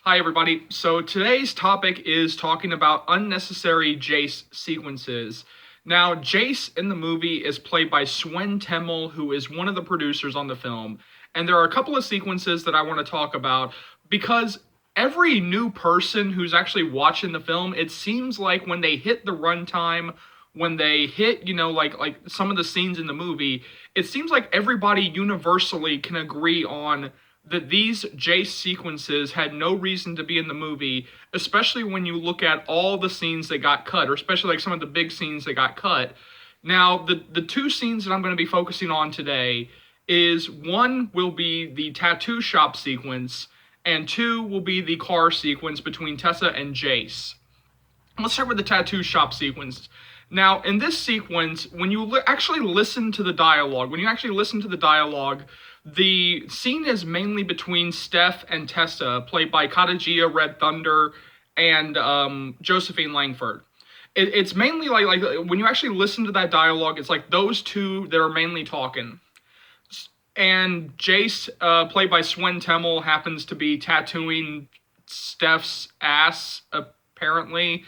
Hi everybody. So today's topic is talking about unnecessary Jace sequences. Now, Jace in the movie is played by Swen Temmel, who is one of the producers on the film. And there are a couple of sequences that I want to talk about because every new person who's actually watching the film, it seems like when they hit the runtime, when they hit, like some of the scenes in the movie, it seems like everybody universally can agree on that these Jace sequences had no reason to be in the movie, especially when you look at all the scenes that got cut, or especially like some of the big scenes that got cut. Now, the two scenes that I'm going to be focusing on today is one will be the tattoo shop sequence, and two will be the car sequence between Tessa and Jace. Let's start with the tattoo shop sequence. Now, in this sequence, when you actually listen to the dialogue, the scene is mainly between Steph and Tessa, played by Katagia Red Thunder and Josephine Langford. It's mainly like when you actually listen to that dialogue, it's like those two that are mainly talking. And Jace, played by Swen Temmel, happens to be tattooing Steph's ass, apparently.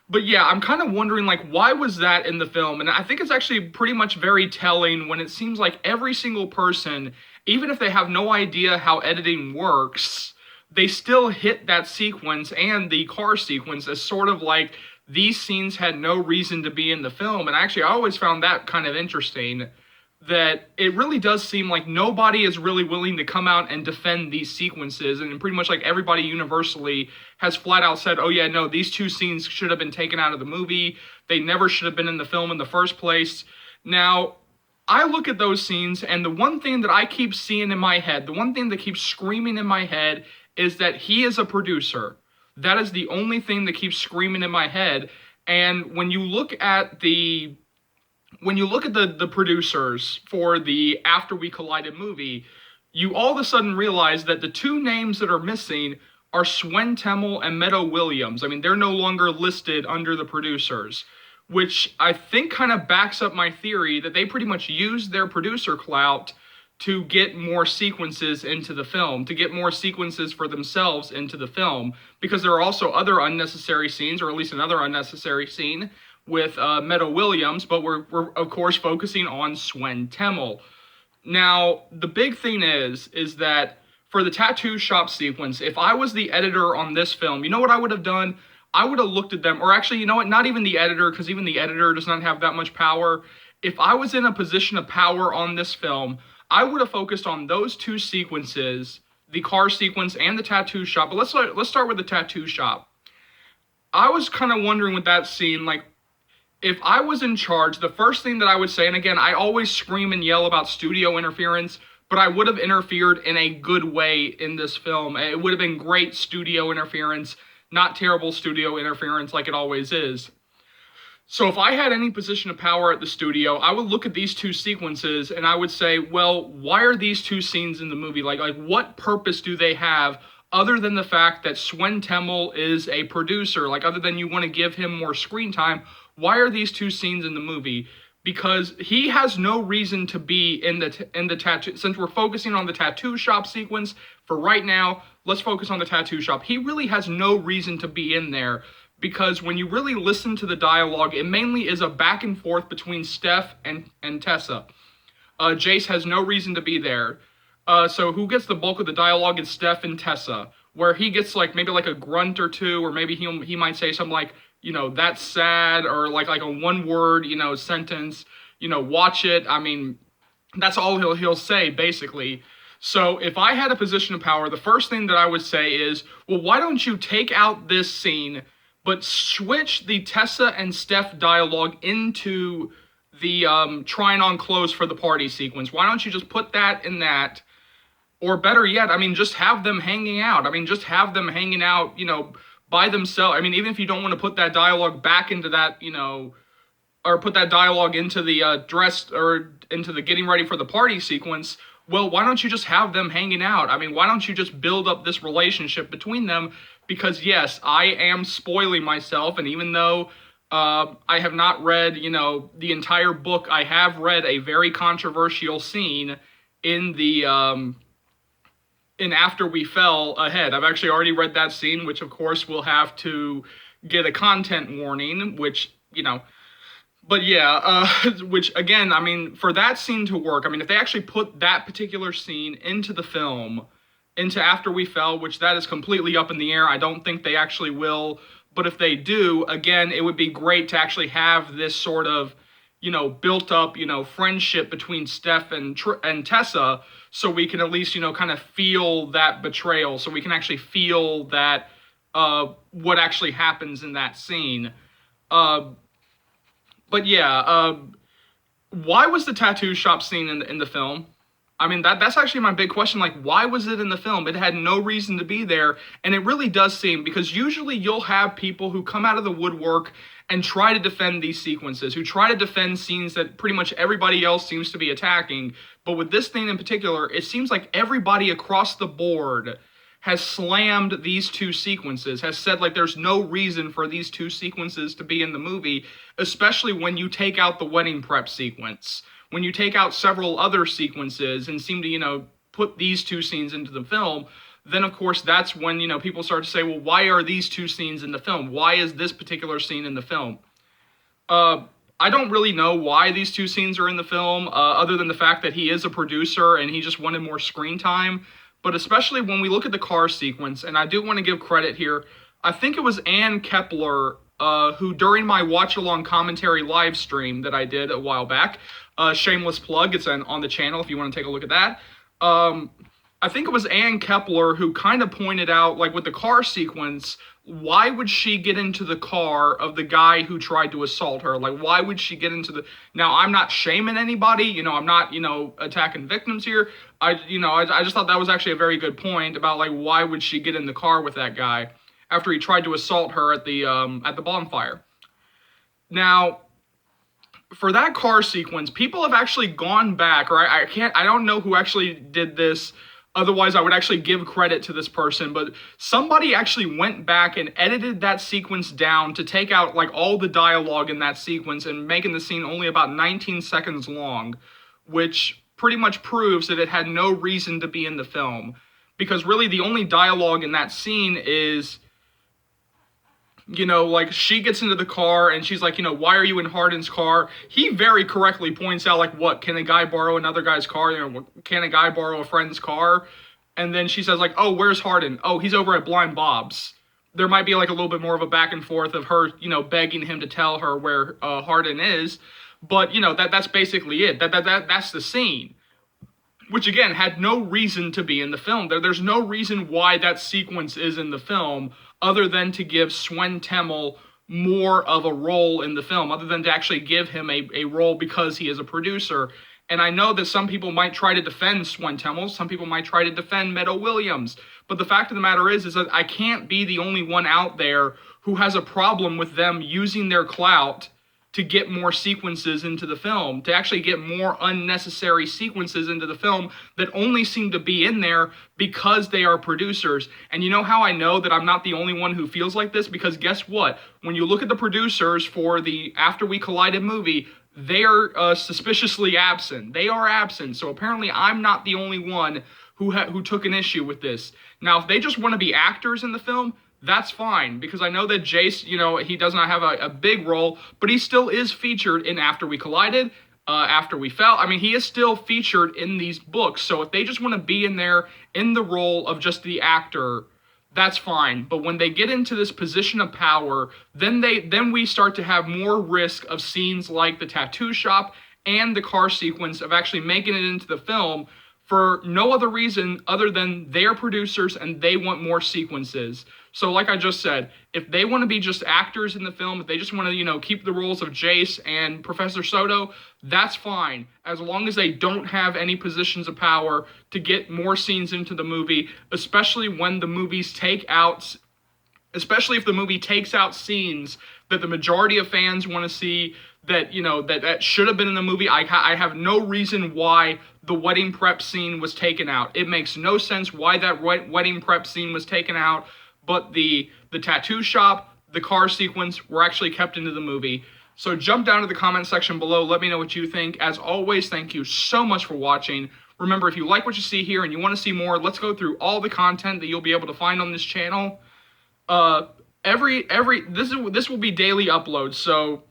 But yeah, I'm kind of wondering, like, why was that in the film? And I think it's actually pretty much very telling when it seems like every single person, even if they have no idea how editing works, they still hit that sequence and the car sequence as sort of like these scenes had no reason to be in the film. And actually, I always found that kind of interesting, that it really does seem like nobody is really willing to come out and defend these sequences, and pretty much like everybody universally has flat out said, oh yeah, no, these two scenes should have been taken out of the movie. They never should have been in the film in the first place. Now, I look at those scenes, and the one thing that I keep seeing in my head, the one thing that keeps screaming in my head is that he is a producer. That is the only thing that keeps screaming in my head. And when you look at the producers for the After We Collided movie, you all of a sudden realize that the two names that are missing are Swen Temmel and Meadow Williams. I mean, they're no longer listed under the producers, which I think kind of backs up my theory that they pretty much used their producer clout to get more sequences into the film, to get more sequences for themselves into the film, because there are also other unnecessary scenes, or at least another unnecessary scene with Meadow Williams, but we're of course focusing on Swen Temmel. Now, the big thing is that for the tattoo shop sequence, if I was the editor on this film, you know what I would have done? I would have looked at them, or actually, you know what, not even the editor, because even the editor does not have that much power. If I was in a position of power on this film, I would have focused on those two sequences, the car sequence and the tattoo shop. But let's start with the tattoo shop. I was kind of wondering with that scene, like, if I was in charge, the first thing that I would say, and again, I always scream and yell about studio interference, but I would have interfered in a good way in this film. It would have been great studio interference, not terrible studio interference like it always is. So if I had any position of power at the studio, I would look at these two sequences and I would say, well, why are these two scenes in the movie? Like what purpose do they have other than the fact that Swen Temmel is a producer? Like, other than you want to give him more screen time, why are these two scenes in the movie? Because he has no reason to be in the tattoo. Since we're focusing on the tattoo shop sequence for right now, let's focus on the tattoo shop. He really has no reason to be in there, because when you really listen to the dialogue, it mainly is a back and forth between Steph and Tessa. Jace has no reason to be there. So who gets the bulk of the dialogue is Steph and Tessa, where he gets like maybe like a grunt or two, or maybe he might say something like, you know, that's sad, or like a one word, you know, sentence, you know, watch it. I mean, that's all he'll say basically. So if I had a position of power, the first thing that I would say is, well, why don't you take out this scene, but switch the Tessa and Steph dialogue into the trying on clothes for the party sequence? Why don't you just put that in that? Or better yet, I mean, just have them hanging out. I mean, just have them hanging out, you know, by themselves. I mean, even if you don't want to put that dialogue back into that, you know, or put that dialogue into the dress, or into the getting ready for the party sequence, well, why don't you just have them hanging out? I mean, why don't you just build up this relationship between them? Because yes, I am spoiling myself, and even though I have not read, you know, the entire book, I have read a very controversial scene in the in After We Fell ahead. I've actually already read that scene, which of course will have to get a content warning, which, but yeah, which again, I mean, for that scene to work, I mean, if they actually put that particular scene into the film, into After We Fell, which that is completely up in the air, I don't think they actually will, but if they do, again, it would be great to actually have this sort of, built up, friendship between Steph and Tessa, so we can at least, kind of feel that betrayal, so we can actually feel that, what actually happens in that scene. But yeah, why was the tattoo shop scene in the film? I mean, that's actually my big question. Like, why was it in the film? It had no reason to be there. And it really does seem, because usually you'll have people who come out of the woodwork and try to defend these sequences, who try to defend scenes that pretty much everybody else seems to be attacking. But with this thing in particular, it seems like everybody across the board has slammed these two sequences, has said like there's no reason for these two sequences to be in the movie, especially when you take out the wedding prep sequence. When you take out several other sequences and seem to, put these two scenes into the film, then of course that's when, people start to say, well, why are these two scenes in the film? Why is this particular scene in the film? I don't really know why these two scenes are in the film, other than the fact that he is a producer and he just wanted more screen time. But especially when we look at the car sequence, and I do want to give credit here, I think it was Ann Kepler, who during my watch-along commentary live stream that I did a while back, shameless plug, it's on the channel if you want to take a look at that, I think it was Ann Kepler who kind of pointed out, like with the car sequence, why would she get into the car of the guy who tried to assault her? Like, why would she get into the... Now, I'm not shaming anybody, I'm not, attacking victims here. I just thought that was actually a very good point about, like, why would she get in the car with that guy after he tried to assault her at the bonfire. Now, for that car sequence, people have actually gone back, or I don't know who actually did this. Otherwise, I would actually give credit to this person, but somebody actually went back and edited that sequence down to take out like all the dialogue in that sequence and making the scene only about 19 seconds long, which pretty much proves that it had no reason to be in the film. Because really the only dialogue in that scene is, like she gets into the car and she's like, why are you in Hardin's car? He very correctly points out, like, what, can a guy borrow another guy's car? Can a guy borrow a friend's car? And then she says, like, oh, where's Hardin? Oh, he's over at Blind Bob's. There might be like a little bit more of a back and forth of her, begging him to tell her where Hardin is. But, that's basically it. That's the scene. Which, again, had no reason to be in the film. There's no reason why that sequence is in the film other than to give Swen Temmel more of a role in the film, other than to actually give him a role because he is a producer. And I know that some people might try to defend Swen Temmel, some people might try to defend Meadow Williams, but the fact of the matter is that I can't be the only one out there who has a problem with them using their clout to get more sequences into the film, to actually get more unnecessary sequences into the film that only seem to be in there because they are producers. And you know how I know that I'm not the only one who feels like this? Because guess what? When you look at the producers for the After We Collided movie, they are suspiciously absent. They are absent. So apparently I'm not the only one who took an issue with this. Now, if they just want to be actors in the film, that's fine, because I know that Jace, he does not have a big role, but he still is featured in After We Collided, After We Fell. I mean, he is still featured in these books, so if they just want to be in there in the role of just the actor, that's fine. But when they get into this position of power, then we start to have more risk of scenes like the tattoo shop and the car sequence of actually making it into the film for no other reason other than they're producers and they want more sequences. So like I just said, if they want to be just actors in the film, if they just want to, keep the roles of Jace and Professor Soto, that's fine, as long as they don't have any positions of power to get more scenes into the movie, especially when the movies especially if the movie takes out scenes that the majority of fans want to see, that, that should have been in the movie. I have no reason why the wedding prep scene was taken out. It makes no sense why that wedding prep scene was taken out. But the tattoo shop, the car sequence were actually kept into the movie. So jump down to the comment section below. Let me know what you think. As always, thank you so much for watching. Remember, if you like what you see here and you want to see more, let's go through all the content that you'll be able to find on this channel. This will be daily uploads, so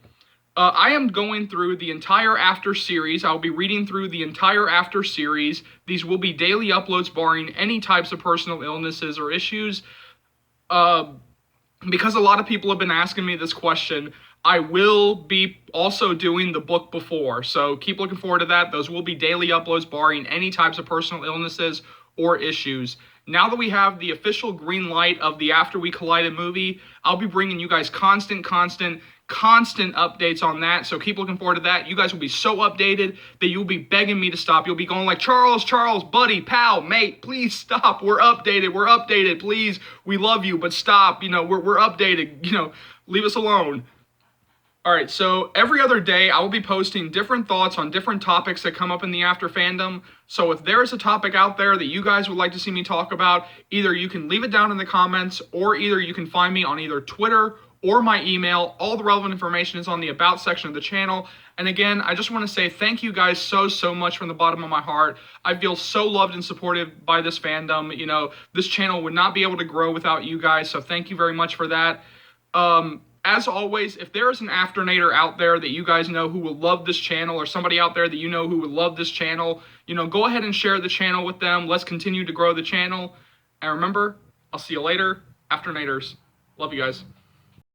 I am going through the entire After series. I'll be reading through the entire After series. These will be daily uploads barring any types of personal illnesses or issues. Because a lot of people have been asking me this question, I will be also doing the book before. So keep looking forward to that. Those will be daily uploads barring any types of personal illnesses or issues. Now that we have the official green light of the After We Collided movie, I'll be bringing you guys constant updates on that. So keep looking forward to that. You guys will be so updated that you'll be begging me to stop. You'll be going like, Charles, buddy, pal, mate, please stop. We're updated, please. We love you, but stop. We're updated. Leave us alone. All right, so every other day I will be posting different thoughts on different topics that come up in the After fandom. So if there is a topic out there that you guys would like to see me talk about, either you can leave it down in the comments, or either you can find me on either Twitter or my email. All the relevant information is on the About section of the channel. And again, I just want to say thank you guys so much from the bottom of my heart. I feel so loved and supported by this fandom. This channel would not be able to grow without you guys, so thank you very much for that. As always, if there is an Afternator out there that you guys know who will love this channel, or somebody out there that you know who would love this channel, go ahead and share the channel with them. Let's continue to grow the channel. And remember, I'll see you later. Afternators. Love you guys.